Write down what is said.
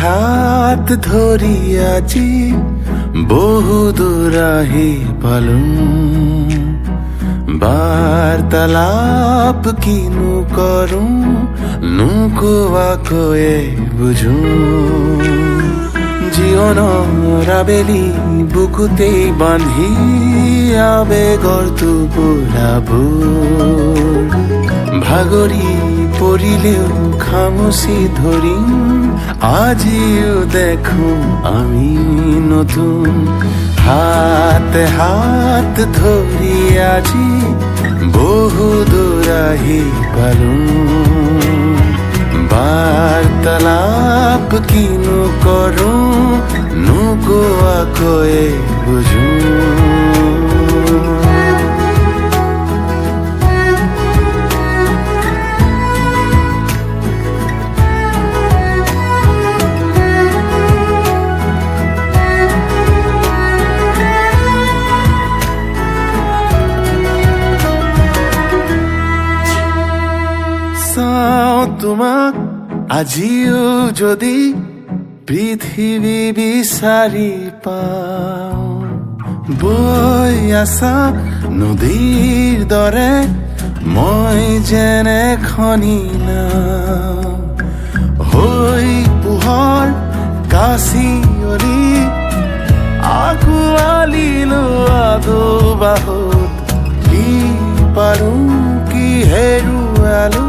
হাত ধৰি আজি বহু দূৰ আহি পালোঁ। বাৰ্তালাপ কিনো কৰোঁ নোকোৱাকৈয়ে বুজোঁ। জীৱনৰ আবেলি বুকুতেই বান্ধি আবেগৰ টোপোলাবোৰ ভাগৰি পৰিলেও খামুচি ধৰিম। আজিও দেখোঁ আমি নতুন, হাতে হাত ধৰি আজি বহু দূৰ আহি পালোঁ। বাৰ্তালাপ কিনো কৰোঁ নোকোৱাকৈয়ে বুজোঁ। চাওঁ তোমাক আজিও যদি পৃথিৱী বিচাৰি পাওঁ। বৈ আছা নদীৰ দৰে মই যেনে খনি নাও। হৈ পোহৰ কাচিয়লি আঁকোৱালি লোৱা দুবাহুত কি পাৰোঁ কি হেৰুৱালোঁ।